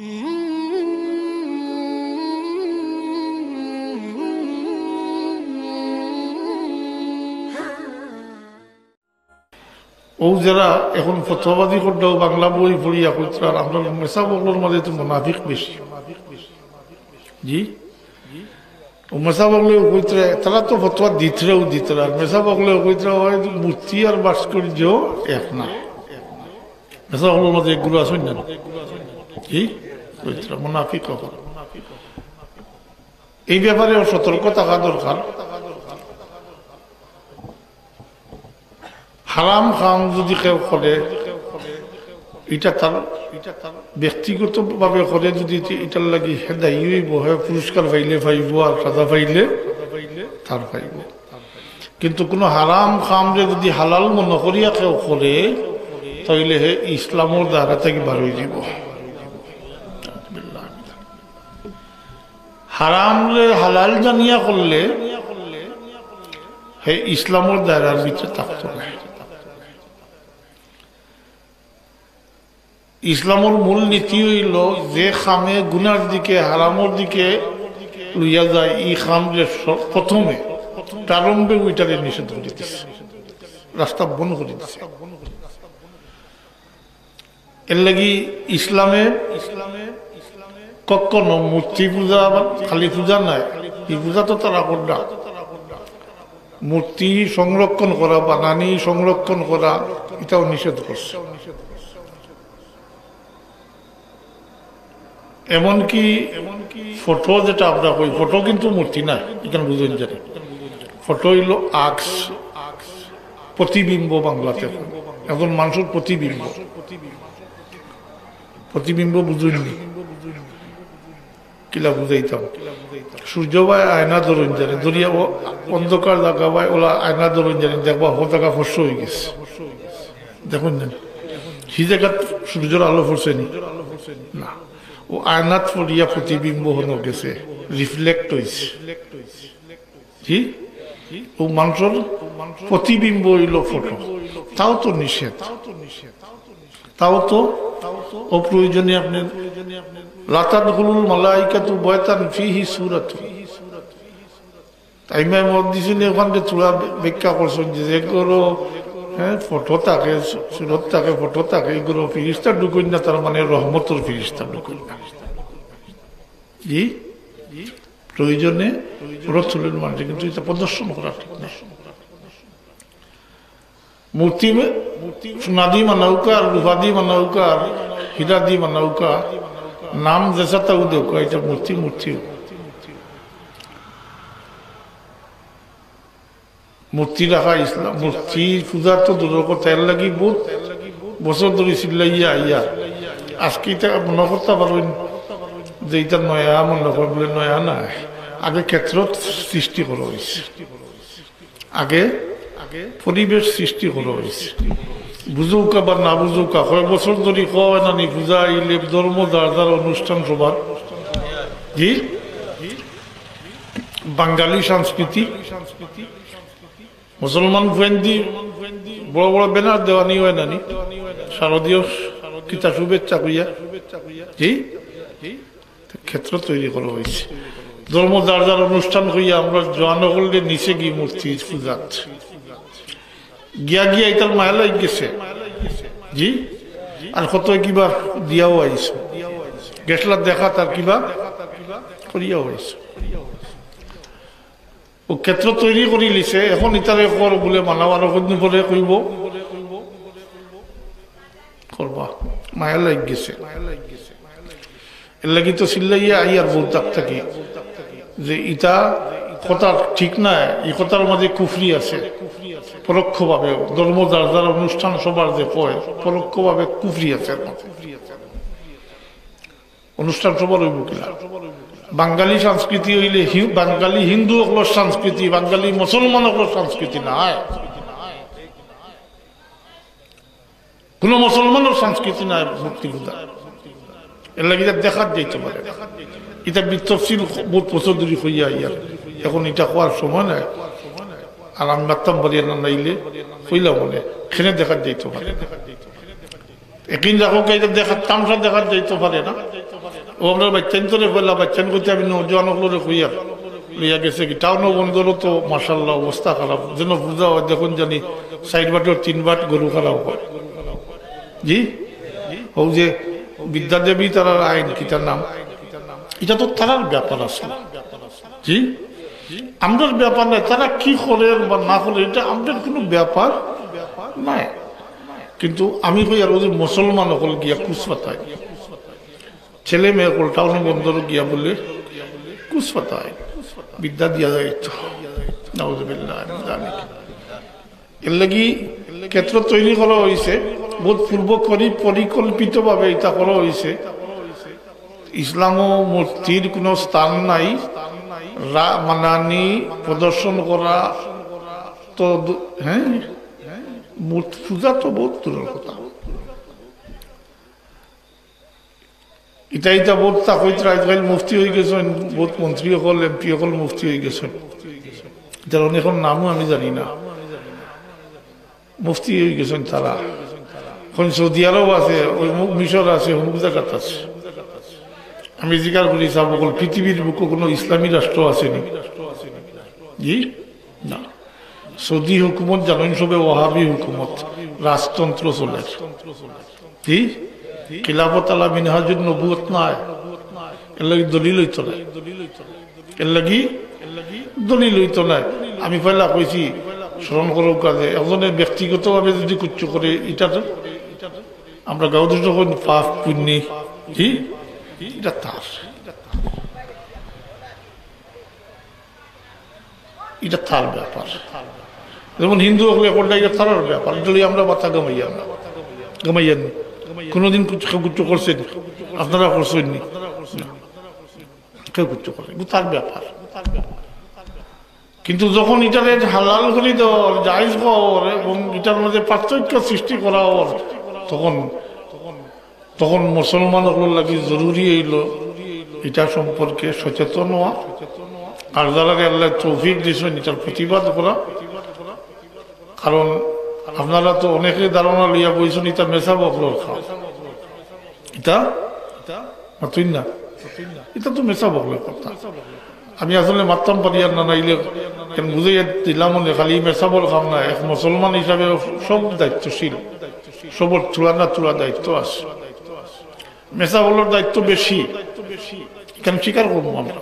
ও যারা এখন ফতোয়াবাদী করলেও বাংলা বই পড়িয়া কইতার আমরা মেসা বগলোর মাঝে তো মুনাফিক বেশি জি ও মেসা বগলেও কইতরা তারা তো ফতোয়া দিতরা আর মেসা বগলেও কইতরা হয় মূর্তি আর ভাস্কর্য এক না মেসা বগলোর মাঝে এগুলো আসেন না কি কইতরা মুনাফিক কখন এই ব্যাপারে সতর্ক থাকা দরকার হারাম খাম যদি কেউ করে এটা তার ব্যক্তিগত ভাবে করে যদি এটার লাগি হেদাই বহে পুরস্কার পাইলে পাইব আর সাজা পাইলে তার পাইব কিন্তু কোনো হারাম খাম যদি হালাল মনে করিয়া কেউ করে তাইলে হে ইসলামের দ্বারা থেকে বার হয়ে যাব হারাম হালাল জানিয়া করলে হে ইসলামের দ্বারার ভিতরে থাকতে না ইসলামের মূল নীতি হইল যে খামে গুনার দিকে হারামর দিকে লইয়া যায় এই খাম যে প্রথমে প্রারম্ভে ওইটারে নিষেধ করে দিচ্ছে রাস্তা বন্ধ করে দিচ্ছে এর লাগি ইসলামে কখনো মূর্তি পূজা খালি পূজা নাই এই পূজা তো তারা করডা মূর্তি সংরক্ষণ করা বানানি সংরক্ষণ করা এটাও নিষেধ করছে এমনকি ফটো যেটা আমরা কই ফটো কিন্তু মূর্তি না এখানে বুঝুন জানি ফটো হইল আক্স প্রতিবিম্ব বাংলাতে এখন মানুষের প্রতিবিম্ব বুঝুননি কিলা বুঝাইতাম সূর্য ভাই আয়না ধরুন জানি ধরিয়া অন্ধকার জায়গা ভাই ওলা আয়না ধরুন জানি দেখবা হো জায়গা ফর্স হয়ে গেছে দেখুন জানি সেই জায়গা সূর্যের আলো ফরছে নি না ও আয়নাত পড়িয়া প্রতিবিম্ব হনো গেছে রিফ্লেক্ট হয়েছে জি ও মানুষের প্রতিবিম্ব হইল ফটো তাও তো নিষেধ তাও তো অপ্রয়োজনীয় আপনার লাতাদখুলুল মালাইকাতু বাইতান ফিহি সূরাতু তাই ইমাম মুহাদ্দিসিন ওখানে তোরা ব্যাখ্যা করছেন যে যেগুলো হ্যাঁ ফটো থাকে সুরত থাকে ফটো থাকে এগুলো ফিরিস্তা ঢুকুন না তার মানে রহমতের ফিরিস্তা ঢুকুন না জি প্রয়োজনে রসুলের মানুষ কিন্তু এটা প্রদর্শন করা ঠিক না মূর্তি সোনাদি মানাউকা আর রূপাদি মানাউকা আর হীরাদি মানাউকা নাম জেসা তাও দেখো এটা মূর্তি মূর্তি রাখা ইসলাম মূর্তি পূজা তো দূরের কথা এর লাগি বহুত বছর ধরে চিল্লাইয়া আইয়া আজকে এটা মনে করতে পারবেন যে এটা নয়া মনে করলে নয়া না আগে ক্ষেত্র সৃষ্টি করা হয়েছে আগে পরিবেশ সৃষ্টি করা হয়েছে বুঝুকা বা না বুঝুকা কয়েক বছর ধরে কয় না নি পূজা আইলে ধর্ম যার অনুষ্ঠান সবার জি বাঙালি সংস্কৃতি মুসলমান ফ্রেন্ডি বড় বড় ব্যানার দেওয়ানি হয় নানি শারদীয় কিতা শুভেচ্ছা কইয়া জি ক্ষেত্র তৈরি করা হয়েছে ধর্ম যার অনুষ্ঠান হইয়া আমরা জোয়ানো করলে নিচে গিয়ে মূর্তি পূজাত গিয়া এটার মায়া লাগ গেছে জি আর কত কিবা দিয়াও আইছে গেছলা দেখা তার কিবা করিয়াও আইছে ও ক্ষেত্র তৈরি করে লিছে এখন ইতারে কর বলে মানাও আর কদিন পরে কইব করবা মায়া লাগ গেছে এর লাগি তো চিল্লাইয়া আইয়ার বলতাক থাকি যে ইটা কথা ঠিক না এই কথার মাঝে কুফরি আছে পরোক্ষভাবে ধর্ম যার অনুষ্ঠান সবার যে কয় পরোক্ষভাবে কুফরি আছে অনুষ্ঠান সবার হইব কিনা বাঙালি সংস্কৃতি হইলে বাঙালি হিন্দু হকলোর সংস্কৃতি বাঙালি মুসলমান হকলোর সংস্কৃতি নাই কোন মুসলমানের সংস্কৃতি নাই মূর্তি পূজা এর লাগে দেখার যাইতে পারে এটা বিতফসিল বহুত বছর ধরে হইয়া ইয়ার এখন এটা হওয়ার সময় নাই আর আমি মারতাম বাড়িয়ে না নাইলে হইলাম মনে এখানে দেখার যাইতে পারে একদিন দেখো এটা দেখার তামসা দেখার যাইতে পারে না ও আমরা বাচ্চান তোরে বললাম বাচ্চান করতে আমি নজওয়ানগুলোরে কইয়া লইয়া গেছে কি টাউন বন্দরও তো মার্শাল্লাহ অবস্থা খারাপ যেন বুঝা হয় দেখুন জানি 60 বাট 3 বাট গরু খারাপ হয় জি ও যে বিদ্যাদেবী তার আইন কি তার নাম এটা তো তার ব্যাপার আছে জি আমাদের ব্যাপার নাই তারা কি করে বা না করে এটা আমাদের কোনো ব্যাপার নাই কিন্তু আমি কই আর ওই মুসলমান হল গিয়া কুসপাতায় ছেলে মেয়ে হল টাউন বন্দর গিয়া বলে কুসপাতায় বিদ্যা দিয়া যায় নাউজুবিল্লাহ এর লাগি ক্ষেত্র তৈরি করা হয়েছে বহুত পূর্ব পরিকল্পিতভাবে এটা করা হয়েছে ইসলাম ও মূর্তির কোনো স্থান নাই মানানি প্রদর্শন করা তো হ্যাঁ মূর্তি পূজা তো বহুত দূরের কথা এটা বহুত তাকইত রাইজগাইল মুফতি হয়ে গেছেন বহুত মন্ত্রী হল এমপি হল মুফতি হয়ে গেছেন যার অনেক নামও আমি জানি না মুফতি হয়ে গেছেন তারা এখন সৌদি আরব আছে ওই মিশর আছে অমুক জায়গাত আছে আমি জিজ্ঞাসা করি সাবকল পৃথিবীর বুকে কোনো ইসলামী রাষ্ট্র আসেনি জি না সৌদি হুকুমত জানেন সবে ওয়াহাবি হুকুমত রাজতন্ত্র চলে জি খিলাফত আলা মিনহাজুন নবুয়ত নাই এর লাগি দলিল হইতো না এর লাগি দলিল হইতো না আমি পয়লা কইছি স্মরণ করো কাজে একজনের ব্যক্তিগতভাবে যদি কুচ্ছ করে এটা আমরা গাউদি যখন পাপ পুণ্যি জি এটা তার এটা তার ব্যাপার যেমন হিন্দু হলে কোনটা এটা তার ব্যাপার এটা আমরা মাথা গামাইয়ান কোনোদিন কুচ্ছ করছেন আপনারা করছেননি কেউ কুচ্ছ করে তার ব্যাপার কিন্তু যখন এটারে হালাল করে দেওয়ার জায়েজ হওয়ার এবং এটার মধ্যে পার্থক্য সৃষ্টি করা হওয়ার তখন মুসলমানগুলোর লাগি জরুরি হইল এটা সম্পর্কে সচেতন হওয়া আর যারা আল্লাহ তৌফিক দিয়েছেন এটার প্রতিবাদ করা কারণ আপনারা তো অনেকে ধারণা লইয়া বইছেন এটা মেসা বকলোর খাওয়া এটা মাতুই না এটা তো মেসা বকলোর কথা আমি আসলে মারতাম পারি আর না নাইলে কেন বুঝে দিলাম খালি মেসাবল খাম না এক মুসলমান হিসাবে সব দায়িত্বশীল সবর চূড়া না চূড়া দায়িত্ব আছে মেসাবলের দায়িত্ব বেশি কেন স্বীকার করবো আমরা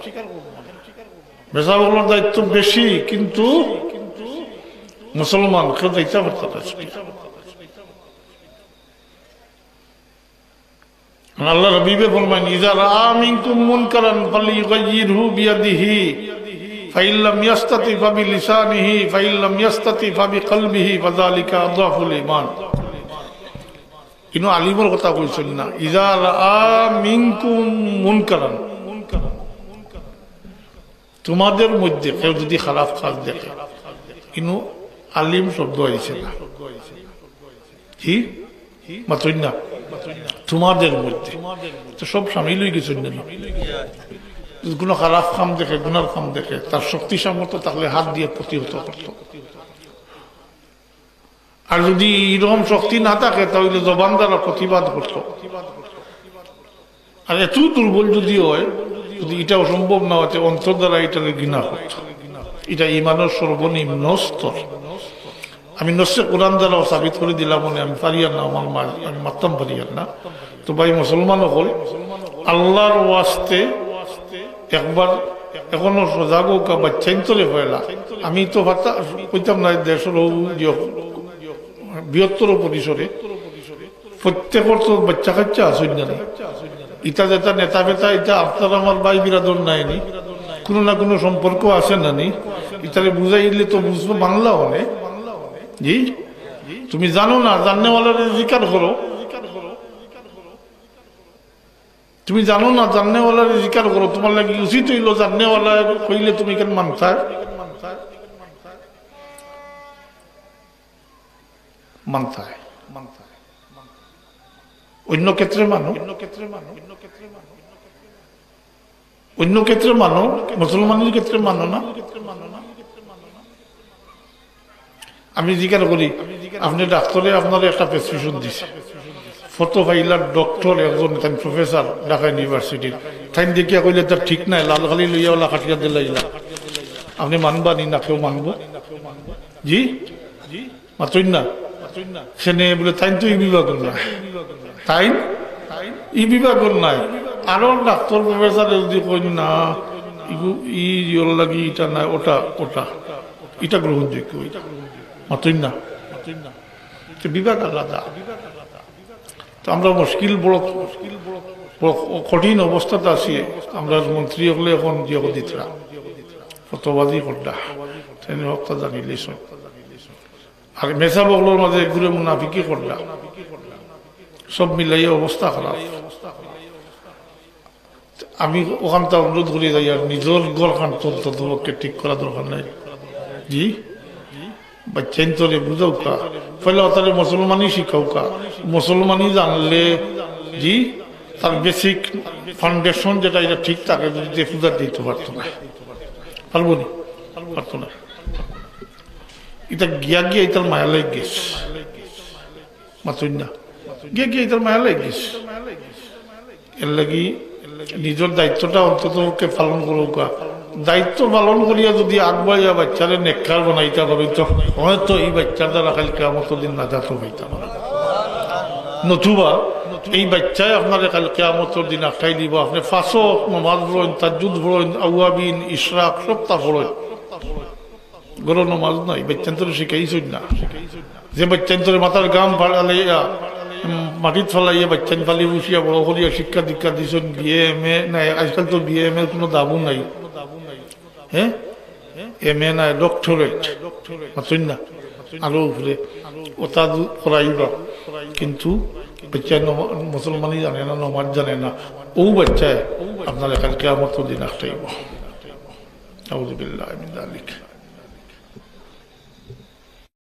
মেসাবলের দায়িত্ব বেশি কিন্তু মুসলমান কেউ দায়িত্ব করতে পারছে আল্লাহ রবিবে ফরমান ইযা রাআ মিনকুম মুনকারান ফালিয়ুগাইয়িরহু বিয়াদিহি ফাইল্লাম ইয়াস্তাতি ফাবিলিসানিহি ফাইল্লাম ইয়াস্তাতি ফাবিকলবিহি ফাযালিকা আযআফুল ঈমান ইনো আলিমের কথা কইছেন না ইযা রাআ মিনকুম মুনকারান তোমাদের মধ্যে কেউ যদি খারাপ কাজ দেখে ইনো আলিম শব্দ হইছে না কি মাত্রই না তোমাদের মধ্যে তো সব সামিল হয়ে গেছেন না কোনো খারাপ কাম দেখে গুনার কাম দেখে তার শক্তি সামর্থ্য থাকলে হাত দিয়ে প্রতিহত করত আর যদি এরকম শক্তি না থাকে তাহলে জবান দ্বারা প্রতিবাদ করত আর এত দুর্বল যদি হয় যদি এটা অসম্ভব না হতে অন্তর দ্বারা এটা ঘৃণা করত এটা ইমানের সর্বনিম্ন স্তর আমি নসে কোরআন দ্বারাও সাবিত করে দিলাম মনে আমি পারিয়ার না আমার মা আমি মারতাম পারিয়ার না তো ভাই মুসলমান হল আল্লাহর ওয়াস্তে একবার এখনো সজাগ হোক বাচ্চাইন্তরে হইলা আমি তো কইতাম না দেশের বৃহত্তর পরিসরে প্রত্যেকের তো বাচ্চা কাচ্চা আসেন না ইটা যেটা নেতা ফেতা এটা আপনার আমার ভাই বিরাদর নাইনি কোনো না কোনো সম্পর্ক আছে না নি ইটারে বুঝাইলে তো বুঝবো বাংলা অনেক জি তুমি জানো না জাননেওয়ালার জিকার করো তুমি জানো না জাননেওয়ালার জিকার করো তোমার লাগে উচিত হইল জাননেওয়ালা কইলে তুমি কেন মানতা অন্য ক্ষেত্রে মানো অন্য ক্ষেত্রে মানো মুসলমানের ক্ষেত্রে মানো না আমি জিজ্ঞাসা করি আপনি ডাক্তারে আপনার একটা প্রেসক্রিপশন দিছে ফটো ফাইলার ডক্টর একজন তাই প্রফেসর ঢাকা ইউনিভার্সিটির তাই দেখিয়া কইলে তার ঠিক নাই লালখালি লইয়া ওলা কাটিয়া দিলাইলা আপনি মানবা নি না কেউ মানবো জি মাতুন না সেনে বলে তাই তো ই বিভাগ নাই তাই ই বিভাগ নাই আরো ডাক্তার প্রফেসর যদি কই না ই ইয়োর লাগি এটা নাই ওটা ওটা এটা গ্রহণযোগ্য মাতুন না বিভাগ আলাদা তো আমরা মুশকিল বড় কঠিন অবস্থাতে আছি আমরা মন্ত্রী হলে এখন দিয়ে দিতরা ফটোবাজি করতা ট্রেন হকটা জানিলেই সব আর মেসা বগলোর মাঝে একগুলো মুনাফিকি করলা সব মিলাইয়া অবস্থা খারাপ আমি ওখানটা অনুরোধ করি যাই আর নিজের গড় খান তন্তকে ঠিক করা দরকার নাই জি বাচ্চাইন তোরে বুঝাও কা পহলে তাহলে মুসলমানই শিখাও কা মুসলমানই জানলে জি তার বেসিক ফাউন্ডেশন যেটা এটা ঠিক থাকে যদি পূজা দিতে পারতো না পারবো নি পারতো না এটা গিয়া গিয়া এটার মায়া লেগে গেছে মাতুন না গিয়া গিয়া এটার মায়া লেগে গেছে এর লাগি নিজের দায়িত্বটা অন্তত পালন করুক দায়িত্ব পালন করিয়া যদি আগবাড়িয়া বাচ্চারে নেককার বানাইতে পারি তো হয়তো এই বাচ্চার দ্বারা খালি কেয়ামত দিন নাজাত হইতাম নতুবা এই বাচ্চায় আপনার কাল কেয়ামতর দিন আটকাই দিব আপনি ফাঁসো নমাজ পড়েন তাজ্জুদ পড়েন আউয়াবিন ইশরাক সবটা পড়েন গরো নমাজ নাই বাচ্চান্তরে শিখাইছই না যে বাচ্চান্তরে মাথার গাম ফাড়ালাইয়া মাটিত ফেলাইয়া বাচ্চান ফালি বসিয়া বড় করিয়া শিক্ষা দীক্ষা দিছেন বিএ এম এ নাই আজকাল তো বিএ এম এর কোনো দাবও নাই হ্যাঁ এম এ নাই ডক্টরেট মাতুন না আরো উপরে ওটা করাইবা কিন্তু বাচ্চা মুসলমানই জানে না নমাজ জানে না ও বাচ্চায় আপনার এখান কেয়ামত দিন আটকাইব আউযু বিল্লাহি মিন যালিক